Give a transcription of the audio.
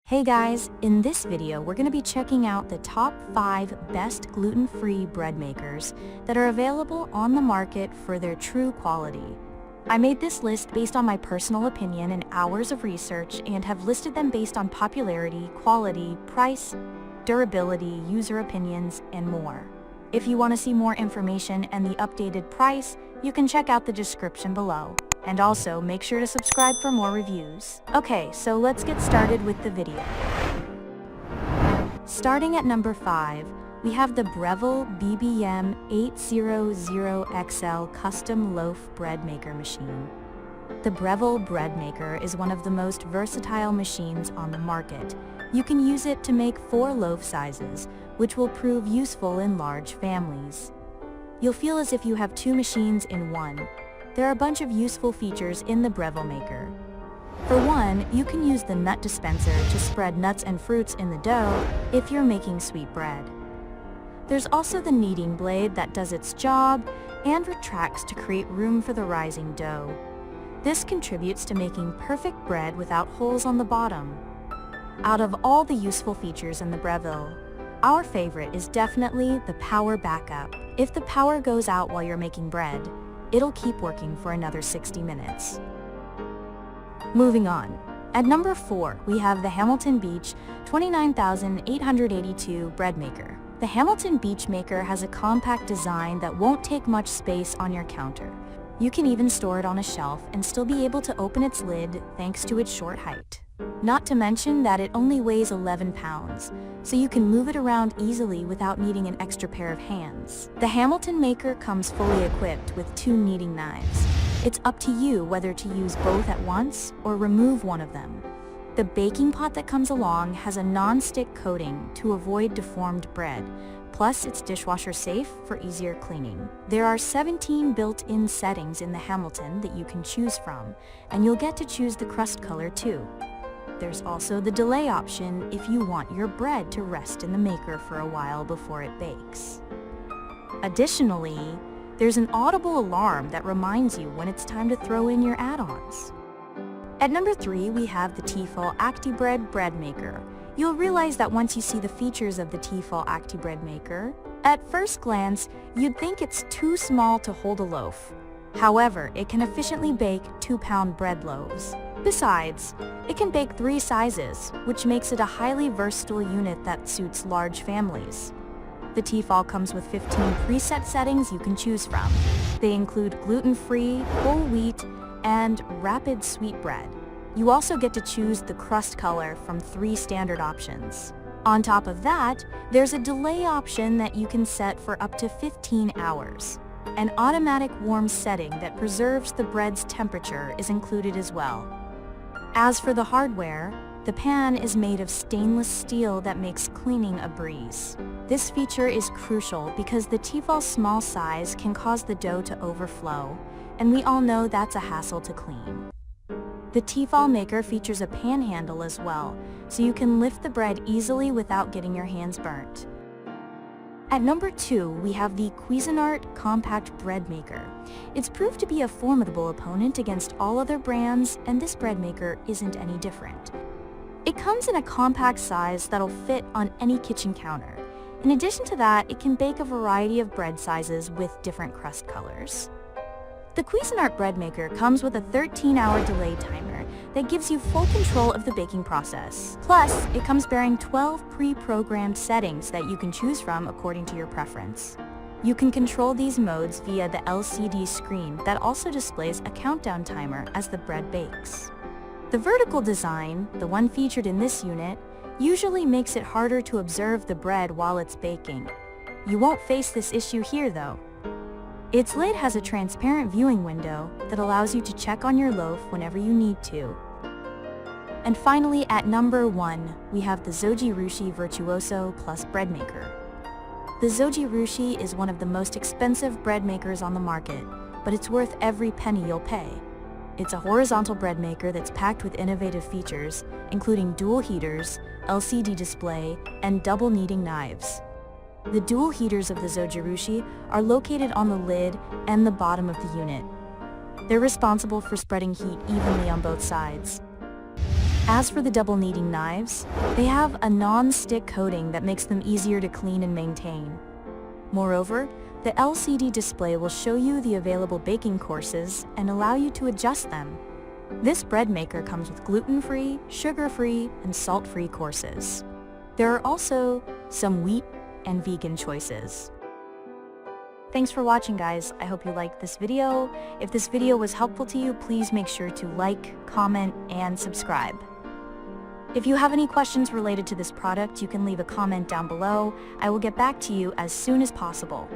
Hey guys, in this video we're going to be checking out the top 5 best gluten-free bread makers that are available on the market for their true quality. I made this list based on my personal opinion and hours of research and have listed them based on popularity, quality, price, durability, user opinions, and more. If you want to see more information and the updated price, you can check out the description below. And also, make sure to subscribe for more reviews. Okay, so let's get started with the video. Starting at number 5, we have the Breville BBM 800XL Custom Loaf Bread Maker Machine. The Breville Bread Maker is one of the most versatile machines on the market. You can use it to make 4 loaf sizes, which will prove useful in large families. You'll feel as if you have 2 machines in one. There are a bunch of useful features in the Breville maker. For one, you can use the nut dispenser to spread nuts and fruits in the dough if you're making sweet bread. There's also the kneading blade that does its job and retracts to create room for the rising dough. This contributes to making perfect bread without holes on the bottom. Out of all the useful features in the Breville, our favorite is definitely the power backup. If the power goes out while you're making bread, it'll keep working for another 60 minutes. Moving on. At number 4, we have the Hamilton Beach 29882 Bread Maker. The Hamilton Beach Maker has a compact design that won't take much space on your counter. You can even store it on a shelf and still be able to open its lid thanks to its short height. Not to mention that it only weighs 11 pounds, so you can move it around easily without needing an extra pair of hands. The Hamilton Maker comes fully equipped with 2 kneading knives. It's up to you whether to use both at once or remove one of them. The baking pot that comes along has a non-stick coating to avoid deformed bread, plus it's dishwasher safe for easier cleaning. There are 17 built-in settings in the Hamilton that you can choose from, and you'll get to choose the crust color too. There's also the delay option if you want your bread to rest in the maker for a while before it bakes. Additionally, there's an audible alarm that reminds you when it's time to throw in your add-ons. At number 3, we have the T-fal ActiBread Bread Maker. You'll realize that once you see the features of the T-fal ActiBread Maker, at first glance, you'd think it's too small to hold a loaf. However, it can efficiently bake 2-pound bread loaves. Besides, it can bake 3 sizes, which makes it a highly versatile unit that suits large families. The T-fal comes with 15 preset settings you can choose from. They include gluten-free, whole wheat, and rapid sweet bread. You also get to choose the crust color from 3 standard options. On top of that, there's a delay option that you can set for up to 15 hours. An automatic warm setting that preserves the bread's temperature is included as well. As for the hardware, the pan is made of stainless steel that makes cleaning a breeze. This feature is crucial because the T-fal's small size can cause the dough to overflow, and we all know that's a hassle to clean. The T-fal maker features a pan handle as well, so you can lift the bread easily without getting your hands burnt. At number 2, we have the Cuisinart Compact Bread Maker. It's proved to be a formidable opponent against all other brands, and this bread maker isn't any different. It comes in a compact size that'll fit on any kitchen counter. In addition to that, it can bake a variety of bread sizes with different crust colors. The Cuisinart Bread Maker comes with a 13-hour delay timer that gives you full control of the baking process. Plus, it comes bearing 12 pre-programmed settings that you can choose from according to your preference. You can control these modes via the LCD screen that also displays a countdown timer as the bread bakes. The vertical design, the one featured in this unit, usually makes it harder to observe the bread while it's baking. You won't face this issue here though. Its lid has a transparent viewing window that allows you to check on your loaf whenever you need to. And finally, at number 1, we have the Zojirushi Virtuoso Plus Bread Maker. The Zojirushi is one of the most expensive bread makers on the market, but it's worth every penny you'll pay. It's a horizontal bread maker that's packed with innovative features, including dual heaters, LCD display, and double kneading knives. The dual heaters of the Zojirushi are located on the lid and the bottom of the unit. They're responsible for spreading heat evenly on both sides. As for the double kneading knives, they have a non-stick coating that makes them easier to clean and maintain. Moreover, the LCD display will show you the available baking courses and allow you to adjust them. This bread maker comes with gluten-free, sugar-free, and salt-free courses. There are also some wheat and vegan choices. Thanks for watching, guys. I hope you liked this video. If this video was helpful to you, please make sure to like, comment, and subscribe. If you have any questions related to this product, you can leave a comment down below. I will get back to you as soon as possible.